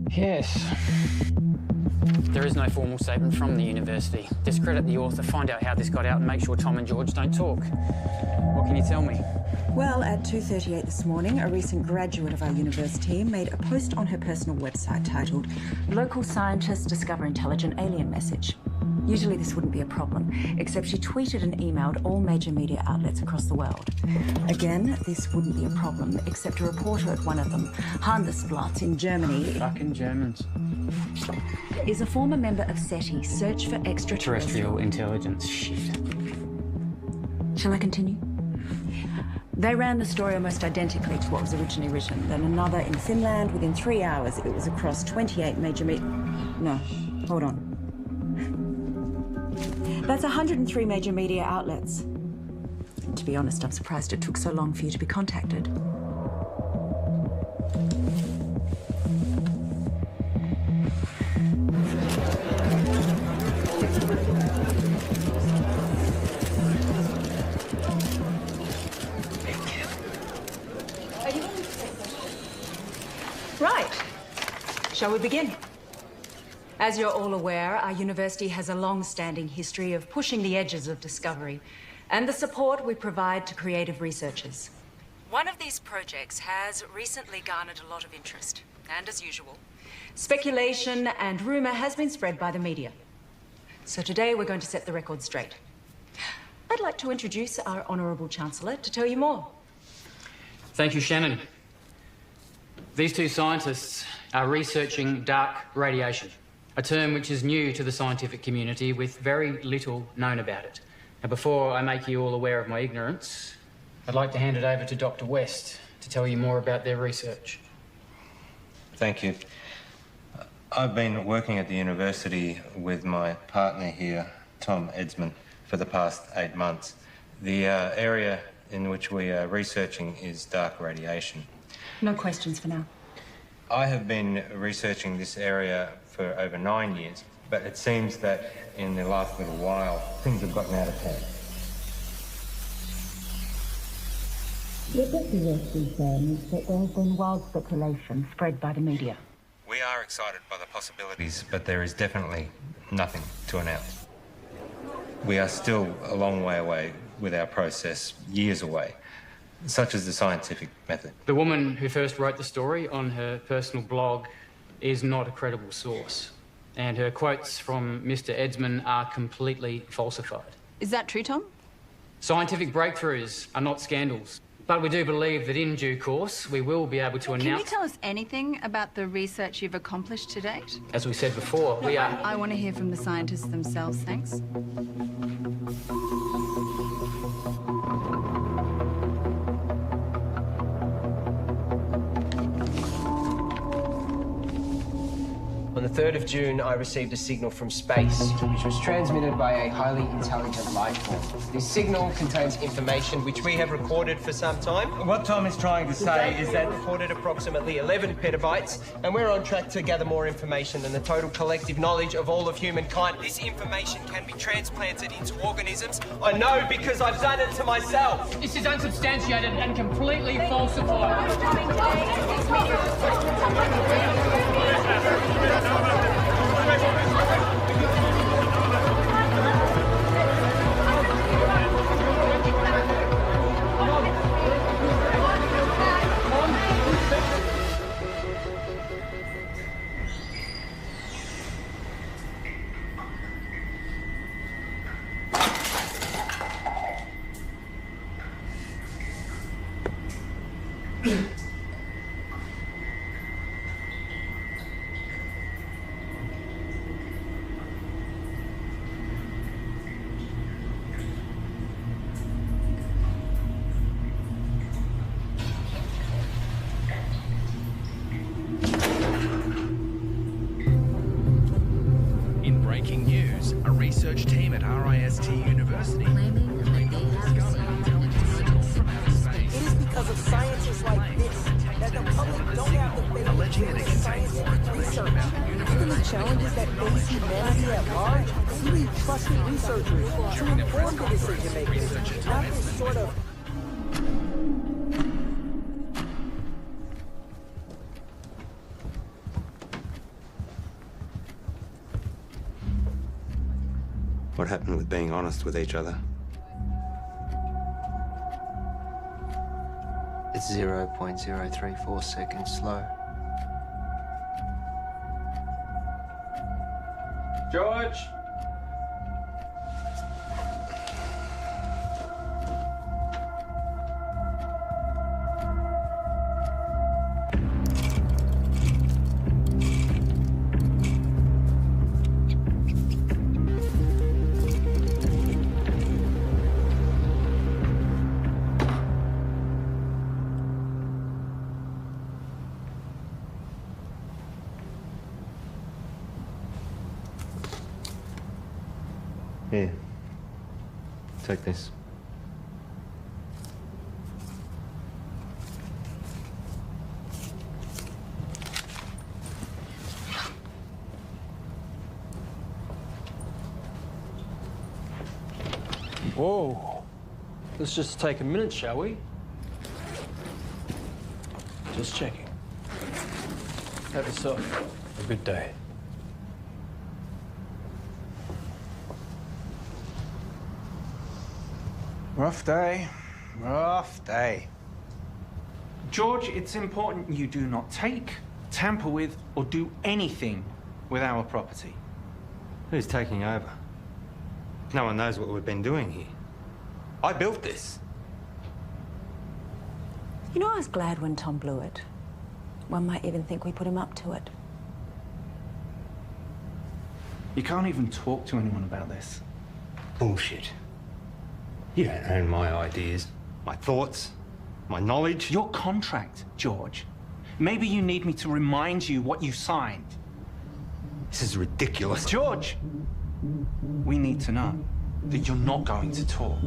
Yes. There is no formal statement from the university. Discredit the author, find out how this got out and make sure Tom and George don't talk. What can you tell me? Well, at 2:38 this morning, a recent graduate of our university made a post on her personal website titled "Local Scientists Discover Intelligent Alien Message." Usually this wouldn't be a problem, except she tweeted and emailed all major media outlets across the world. Again, this wouldn't be a problem, except a reporter at one of them, Handelsblatt in Germany... Fucking Germans. ...is a former member of SETI, Search for Extraterrestrial Intelligence. Shit. Shall I continue? They ran the story almost identically to what was originally written. Then another in Finland. Within 3 hours, it was across 28 major No, hold on. That's 103 major media outlets. To be honest, I'm surprised it took so long for you to be contacted. Right. Shall we begin? As you're all aware, our university has a long-standing history of pushing the edges of discovery and the support we provide to creative researchers. One of these projects has recently garnered a lot of interest, and as usual, speculation and rumor has been spread by the media. So today we're going to set the record straight. I'd like to introduce our Honourable Chancellor to tell you more. Thank you, Shannon. These two scientists are researching dark radiation, a term which is new to the scientific community with very little known about it. Now, before I make you all aware of my ignorance, I'd like to hand it over to Dr. West to tell you more about their research. Thank you. I've been working at the university with my partner here, Tom Edsman, for the past 8 months. The area in which we are researching is dark radiation. No questions for now. I have been researching this area for over 9 years, but it seems that in the last little while, things have gotten out of hand. What Dr. West is saying is that there has been wild speculation spread by the media. We are excited by the possibilities, but there is definitely nothing to announce. We are still a long way away with our process, years away, such as the scientific method. The woman who first wrote the story on her personal blog is not a credible source. And her quotes from Mr. Edsman are completely falsified. Is that true, Tom? Scientific breakthroughs are not scandals. But we do believe that in due course, we will be able to Can you announce... tell us anything about the research you've accomplished to date? As we said before, we are... I want to hear from the scientists themselves, thanks. On the 3rd of June, I received a signal from space, which was transmitted by a highly intelligent life form. This signal contains information which we have recorded for some time. What Tom is trying to say is that recorded approximately 11 petabytes, and we're on track to gather more information than the total collective knowledge of all of humankind. This information can be transplanted into organisms. I know because I've done it to myself. This is unsubstantiated and completely falsified. In breaking news, a research team at RIST University claiming that they have It is because of scientists like this that the public don't have the faith alleging that it in contains scientific research. Given the challenges that face humanity at large, we need trusted researchers to inform the decision makers, not this sort of... What happened with being honest with each other? It's 0.034 seconds slow. George! Here. Take this. Whoa. Let's just take a minute, shall we? Just checking. Have yourself a good day. Rough day. Rough day. George, it's important you do not take, tamper with, or do anything with our property. Who's taking over? No one knows what we've been doing here. I built this. You know, I was glad when Tom blew it. One might even think we put him up to it. You can't even talk to anyone about this. Bullshit. You don't own my ideas, my thoughts, my knowledge. Your contract, George. Maybe you need me to remind you what you signed. This is ridiculous. George, we need to know that you're not going to talk.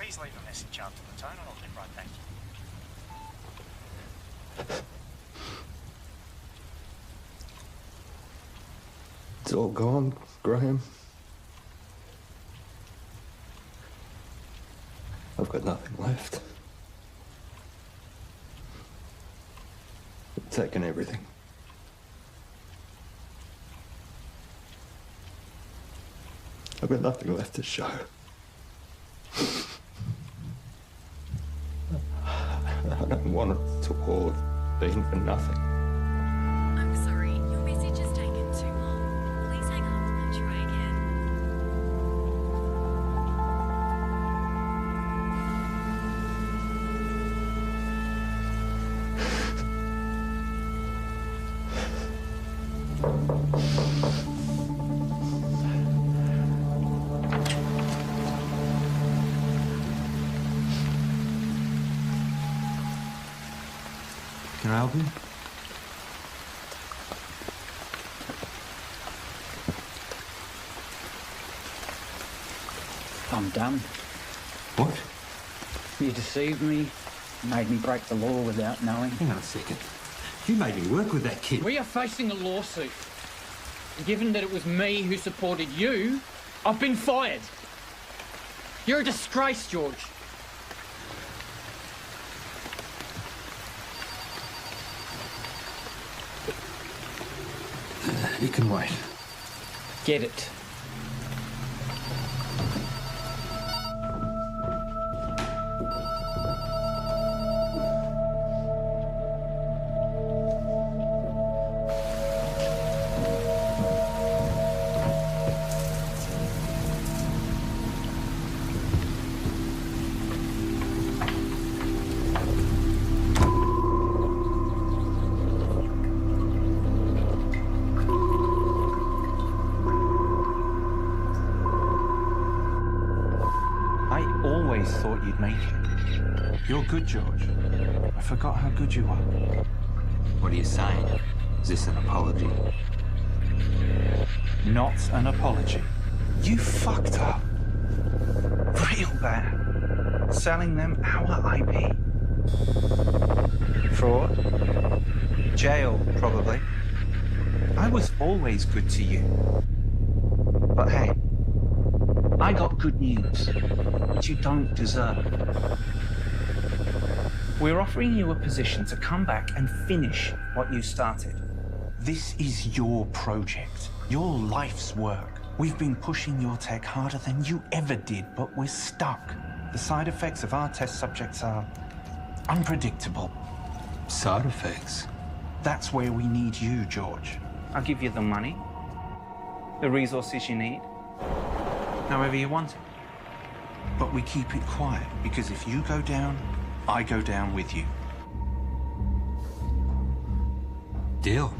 Please leave a message after the tone and I'll get right back to you. It's all gone, Graham. I've got nothing left. They've taken everything. I've got nothing left to show. I don't want it to all have been for nothing. I'm sorry, your message has taken too long. Please hang up and try again. Can I help you? I'm done. What? You deceived me, made me break the law without knowing. Hang on a second. You made me work with that kid. We are facing a lawsuit. Given that it was me who supported you, I've been fired. You're a disgrace, George. You can wait. Get it. Thought you'd make it. You're good, George. I forgot how good you are. What are you saying? Is this an apology? Not an apology. You fucked up. Real bad. Selling them our IP. Fraud. Jail, probably. I was always good to you. But hey, I got good news, which you don't deserve. We're offering you a position to come back and finish what you started. This is your project, your life's work. We've been pushing your tech harder than you ever did, but we're stuck. The side effects of our test subjects are unpredictable. Side effects? That's where we need you, George. I'll give you the money, the resources you need, however you want it. But we keep it quiet, because if you go down, I go down with you. Deal.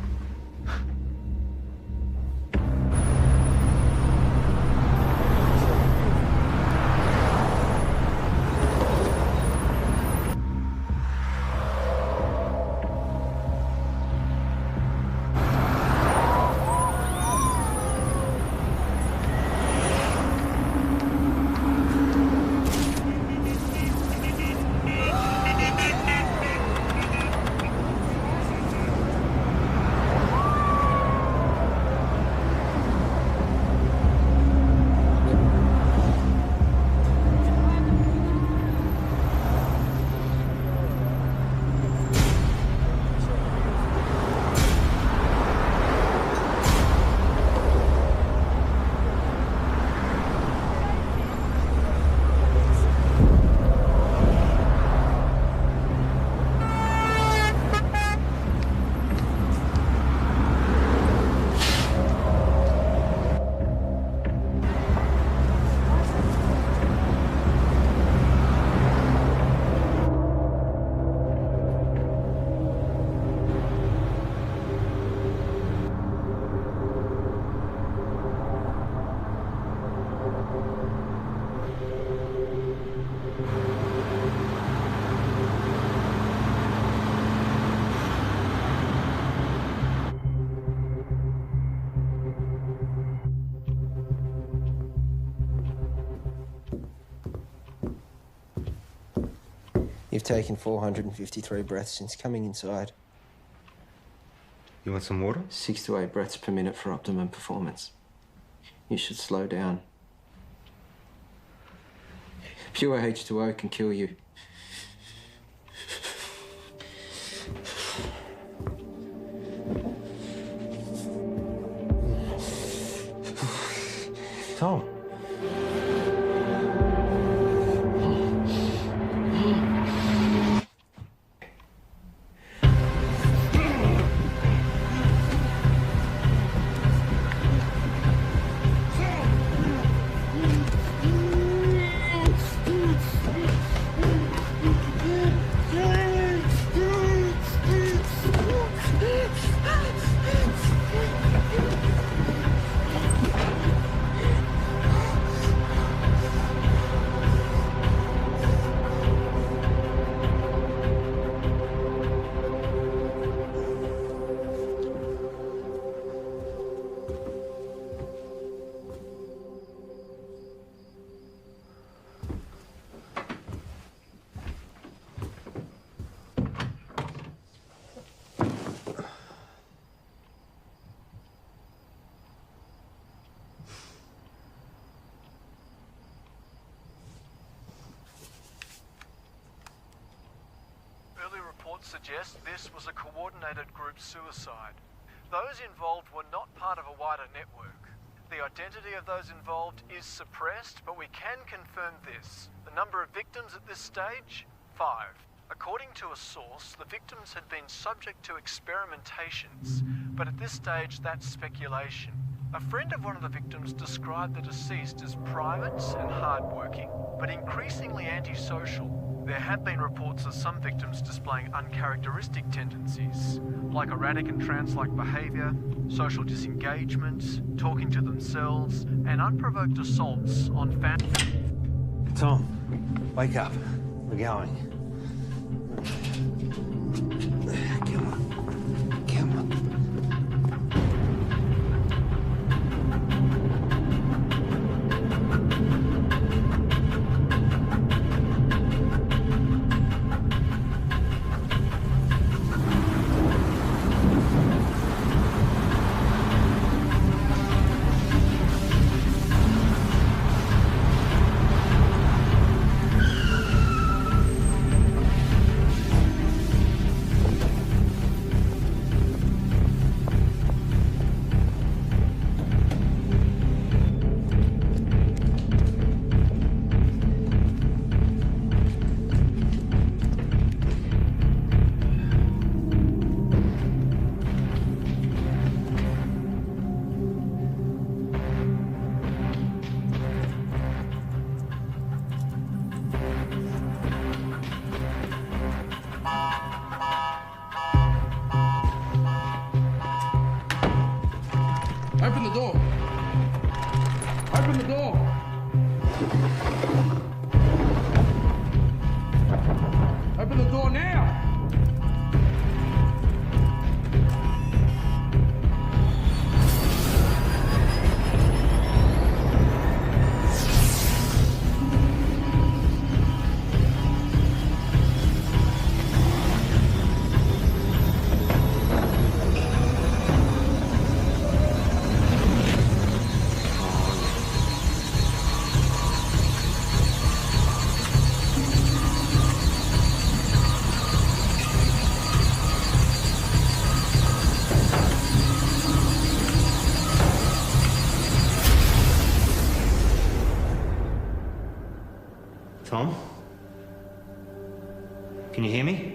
You've taken 453 breaths since coming inside. You want some water? 6 to 8 breaths per minute for optimum performance. You should slow down. Pure H2O can kill you. Tom. Early reports suggest this was a coordinated group suicide. Those involved were not part of a wider network. The identity of those involved is suppressed, but we can confirm this. The number of victims at this stage? 5. According to a source, the victims had been subject to experimentations, but at this stage that's speculation. A friend of one of the victims described the deceased as private and hardworking, but increasingly antisocial. There have been reports of some victims displaying uncharacteristic tendencies, like erratic and trance-like behaviour, social disengagement, talking to themselves, and unprovoked assaults on family. Tom, wake up. We're going. Come on. Come on. Open the door. Open the door. Open the door now. Tom? Can you hear me?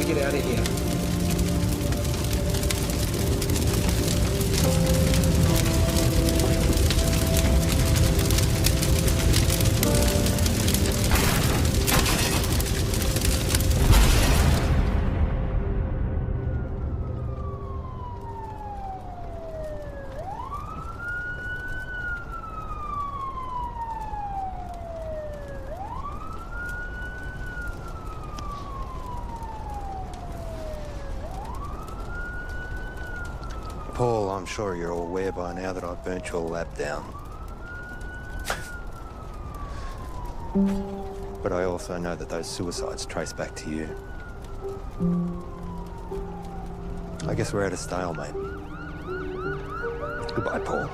get out of here. Paul, I'm sure you're all aware by now that I've burnt your lab down. But I also know that those suicides trace back to you. I guess we're at a stalemate. Goodbye, Paul.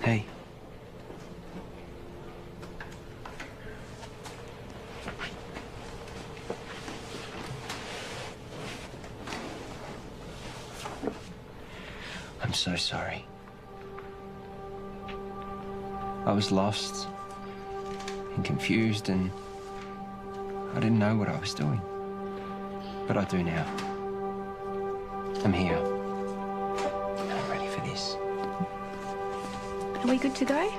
Hey. I'm so sorry. I was lost and confused and I didn't know what I was doing. But I do now. I'm here. I'm ready for this. Are we good to go?